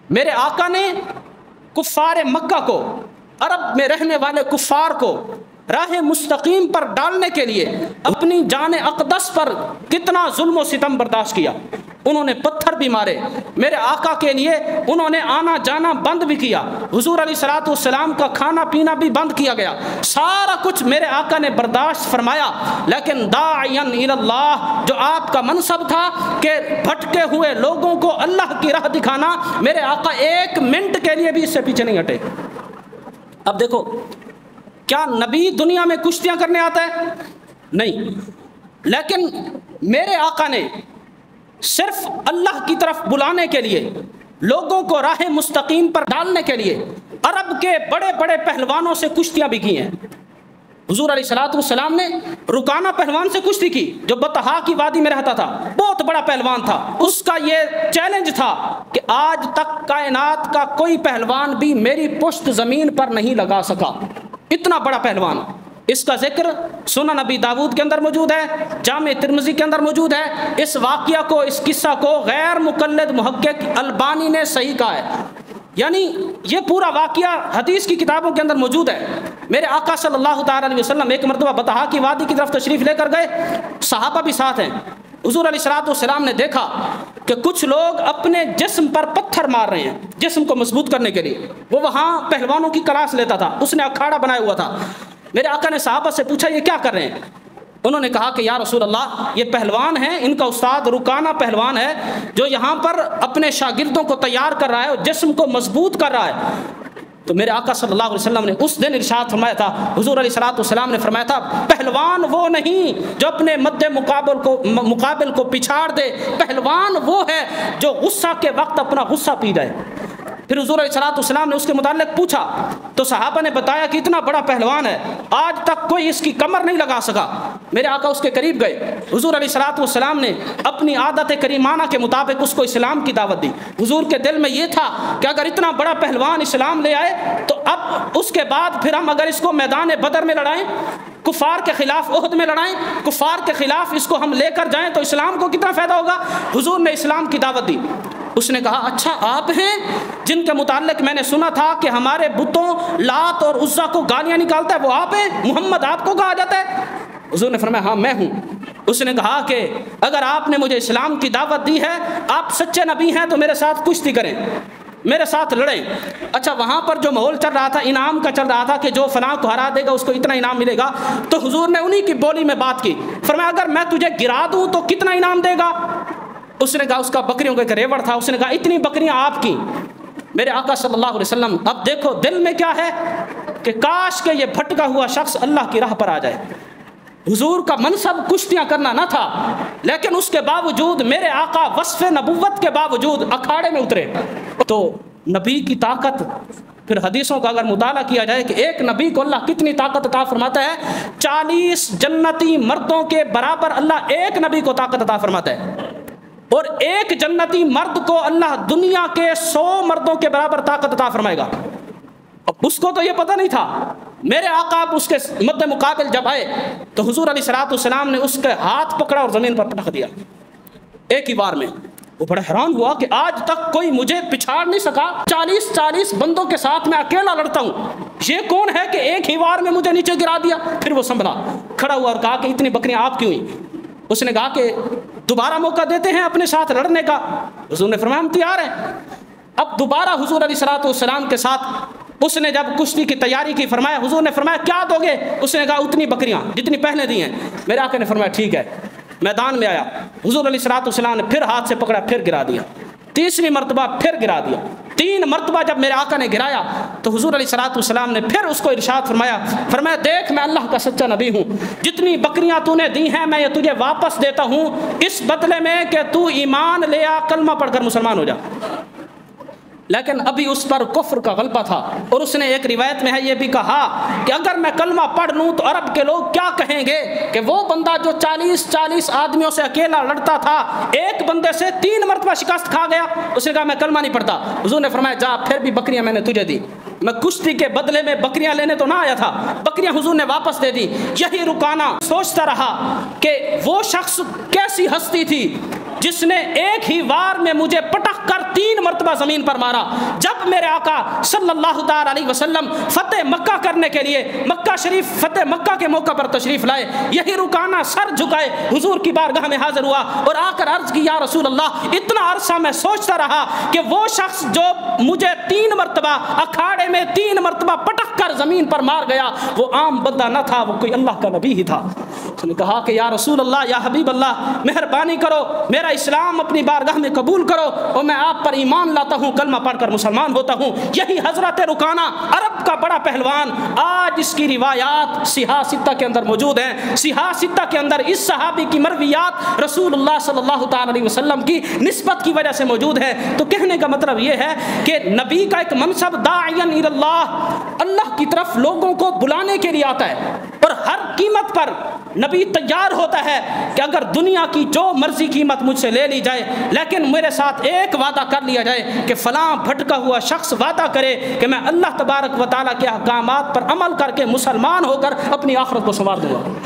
میرے آقا نے کفار مکہ کو، عرب میں رہنے والے کفار کو راہ مستقیم پر ڈالنے کے لیے اپنی جان اقدس پر کتنا ظلم و ستم برداشت کیا۔ انہوں نے پتھر بھی مارے، میرے آقا کے لیے انہوں نے آنا جانا بند بھی کیا، حضور علیہ الصلوۃ والسلام کا کھانا پینا بھی بند کیا گیا، سارا کچھ میرے آقا نے برداشت فرمایا۔ لیکن داعیا الی اللہ، جو آپ کا منصب تھا کہ بھٹکے ہوئے لوگوں کو اللہ کی راہ دکھانا، میرے آقا ایک منٹ کے لیے بھی اس سے پیچھے نہیں ہٹے۔ اب دیکھو، کیا نبی دنیا میں کشتیاں کرنے آتا ہے؟ نہیں، لیکن میرے آقا نے صرف اللہ کی طرف بلانے کے لیے، لوگوں کو راہ مستقیم پر ڈالنے کے لیے عرب کے بڑے بڑے پہلوانوں سے کشتیاں بھی کی ہیں۔ حضور علیہ الصلوۃ والسلام نے رکانہ پہلوان سے کشتی کی، جو بطحا کی وادی میں رہتا تھا، بہت بڑا پہلوان تھا۔ اس کا یہ چیلنج تھا کہ آج تک کائنات کا کوئی پہلوان بھی میری پشت زمین پر نہیں لگا سکا، اتنا بڑا پہلوان۔ اس کا ذکر سنن نبی داود کے اندر موجود ہے، جامع ترمذی کے اندر موجود ہے۔ اس واقعہ کو، اس قصہ کو غیر مقلد محقق البانی نے صحیح کہا ہے، یعنی یہ پورا واقعہ حدیث کی کتابوں کے اندر موجود ہے۔ میرے آقا صلی اللہ تعالی علیہ وسلم ایک مرتبہ بطحا کی وادی کی طرف تشریف لے کر گئے، صحابہ بھی ساتھ ہیں۔ حضور علیہ الصلوۃ والسلام نے دیکھا کہ کچھ لوگ اپنے جسم پر پتھر مار رہے ہیں جسم کو مضبوط کرنے کے لیے۔ وہ وہاں پہلوانوں کی کلاس لیتا تھا، اس نے اکھاڑا بنایا ہوا تھا۔ میرے آقا نے صحابہ سے پوچھا یہ کیا کر رہے ہیں؟ انہوں نے کہا کہ یا رسول اللہ، یہ پہلوان ہیں، ان کا استاد رکانہ پہلوان ہے، جو یہاں پر اپنے شاگردوں کو تیار کر رہا ہے اور جسم کو مضبوط کر رہا ہے۔ تو میرے آقا صلی اللہ علیہ وسلم نے اس دن ارشاد فرمایا تھا، حضور علیہ الصلوۃ والسلام نے فرمایا تھا، پہلوان وہ نہیں جو اپنے مد مقابل کو پچھاڑ دے، پہلوان وہ ہے جو غصہ کے وقت اپنا غصہ پی جائے۔ پھر حضور علیہ الصلوۃ والسلام نے اس کے متعلق پوچھا تو صحابہ نے بتایا کہ اتنا بڑا پہلوان ہے، آج تک کوئی اس کی کمر نہیں لگا سکا۔ میرے آقا اس کے قریب گئے، حضور علیہ الصلوۃ والسلام نے اپنی عادت کریمانہ کے مطابق اس کو اسلام کی دعوت دی۔ حضور کے دل میں یہ تھا کہ اگر اتنا بڑا پہلوان اسلام لے آئے تو اب اس کے بعد پھر ہم اگر اس کو میدان بدر میں لڑائیں، کفار کے خلاف عہد میں لڑائیں، کفار کے خلاف اس کو ہم لے کر جائیں تو اسلام کو کتنا فائدہ ہوگا۔ حضور نے اسلام کی دعوت دی۔ اس نے کہا اچھا آپ ہیں جن کے متعلق میں نے سنا تھا کہ ہمارے بتوں لات اور عزا کو گالیاں نکالتا ہے، وہ آپ ہیں؟ محمد آپ کو کہا جاتا ہے؟ حضور نے فرمایا ہاں میں ہوں۔ اس نے کہا کہ اگر آپ نے مجھے اسلام کی دعوت دی ہے، آپ سچے نبی ہیں، تو میرے ساتھ کشتی کریں، میرے ساتھ لڑیں۔ اچھا وہاں پر جو ماحول چل رہا تھا، انعام کا چل رہا تھا کہ جو فلاں کو ہرا دے گا اس کو اتنا انعام ملے گا، تو حضور نے انہی کی بولی میں بات کی، فرمایا اگر میں تجھے گرا دوں تو کتنا انعام دے گا؟ اس نے کہا اس کا بکریوں کا ایک ریوڑ تھا، اس نے کہا اتنی بکریاں آپ کی۔ میرے آقا صلی اللہ علیہ وسلم، اب دیکھو دل میں کیا ہے کہ کاش کہ یہ بھٹکا ہوا شخص اللہ کی راہ پر آ جائے۔ حضور کا منصب کشتیاں کرنا نہ تھا، لیکن اس کے باوجود میرے آقا وصف نبوت کے باوجود اکھاڑے میں اترے۔ تو نبی کی طاقت، پھر حدیثوں کا اگر مطالعہ کیا جائے کہ ایک نبی کو اللہ کتنی طاقت عطا فرماتا ہے، 40 جنتی مردوں کے برابر اللہ ایک نبی کو طاقت عطا فرماتا ہے، اور ایک جنتی مرد کو اللہ دنیا کے 100 مردوں کے برابر طاقت عطا فرمائے گا۔ اب اس کو تو یہ پتہ نہیں تھا۔ میرے آقا اس کے مد مقابل جب آئے تو حضور علیہ الصلوۃ والسلام نے اس کے ہاتھ پکڑا اور زمین پر پٹک دیا ایک ہی بار میں۔ وہ بڑا حیران ہوا کہ آج تک کوئی مجھے پچھاڑ نہیں سکا، 40 بندوں کے ساتھ میں اکیلا لڑتا ہوں، یہ کون ہے کہ ایک ہی بار میں مجھے نیچے گرا دیا؟ پھر وہ سنبھلا، کھڑا ہوا اور کہا کہ اتنی بکریاں آپ کی ہوئی؟ اس نے کہا کہ دوبارہ موقع دیتے ہیں اپنے ساتھ لڑنے کا؟ حضور نے فرمایا ہم تیار ہیں۔ اب دوبارہ حضور علیہ الصلوۃ والسلام کے ساتھ اس نے جب کشتی کی تیاری کی، فرمایا حضور نے فرمایا کیا دو گے؟ اس نے کہا اتنی بکریاں جتنی پہلے دی ہیں۔ میرے آقا نے فرمایا ٹھیک ہے۔ میدان میں آیا، حضور علیہ الصلوۃ والسلام نے پھر ہاتھ سے پکڑا، پھر گرا دیا، تیسری مرتبہ پھر گرا دیا، 3 مرتبہ جب میرے آقا نے گرایا تو حضور علیہ الصلوۃ والسلام نے پھر اس کو ارشاد فرمایا دیکھ میں اللہ کا سچا نبی ہوں، جتنی بکریاں تو نے دی ہیں میں یہ تجھے واپس دیتا ہوں، اس بدلے میں کہ تو ایمان لے آ، کلمہ پڑھ کر مسلمان ہو جا۔ لیکن ابھی اس پر کفر کا غلبہ تھا، اور اس نے ایک روایت میں ہے یہ بھی کہا کہ اگر میں کلمہ پڑھ لوں تو عرب کے لوگ کیا کہیں گے کہ وہ بندہ جو 40 آدمیوں سے اکیلا لڑتا تھا، ایک بندے سے 3 مرتبہ شکست کھا گیا۔ اس نے کہا میں کلمہ نہیں پڑھتا۔ حضور نے فرمایا جا، پھر بھی بکریاں میں نے تجھے دی، میں کشتی کے بدلے میں بکریاں لینے تو نہ آیا تھا، بکریاں حضور نے واپس دے دی۔ یہی رکانہ سوچتا رہا کہ وہ شخص کیسی ہستی تھی جس نے ایک ہی وار میں مجھے پٹک کر 3 مرتبہ زمین پر مارا۔ جب میرے آقا صلی اللہ تعالی علیہ وسلم فتح مکہ کرنے کے لیے مکہ شریف فتح مکہ کے موقع پر تشریف لائے، یہی رکانہ سر جھکائے حضور کی بارگاہ میں حاضر ہوا اور آ کر عرض کی، یا رسول اللہ، اتنا عرصہ میں سوچتا رہا کہ وہ شخص جو مجھے 3 مرتبہ اکھاڑے میں 3 مرتبہ پٹک کر زمین پر مار گیا وہ عام بندہ نہ تھا، وہ کوئی اللہ کا نبی ہی تھا۔ اس نے کہا کہ یا رسول اللہ، یا حبیب اللہ، مہربانی کرو میرا اسلام اپنی بارگاہ میں قبول کرو اور میں آپ پر ایمان لاتا ہوں، کلمہ پڑھ کر مسلمان ہوتا ہوں۔ یہی حضرت رکانہ عرب کا بڑا پہلوان، آج اس کی روایات سیاہ ستہ کے اندر موجود ہیں۔ سیاہ ستہ کے اندر اس صحابی کی مرویات رسول اللہ صلی اللہ تعالی علیہ وسلم کی نسبت کی وجہ سے موجود ہے۔ تو کہنے کا مطلب یہ ہے کہ نبی کا ایک منصب داعین الی اللہ، اللہ کی طرف لوگوں کو بلانے کے لیے آتا ہے، اور ہر قیمت پر نبی تیار ہوتا ہے کہ اگر دنیا کی جو مرضی قیمت مجھ سے لے لی جائے، لیکن میرے ساتھ ایک وعدہ کر لیا جائے کہ فلاں بھٹکا ہوا شخص وعدہ کرے کہ میں اللہ تبارک و تعالیٰ کے احکامات پر عمل کر کے مسلمان ہو کر اپنی آخرت کو سنوار دوں گا۔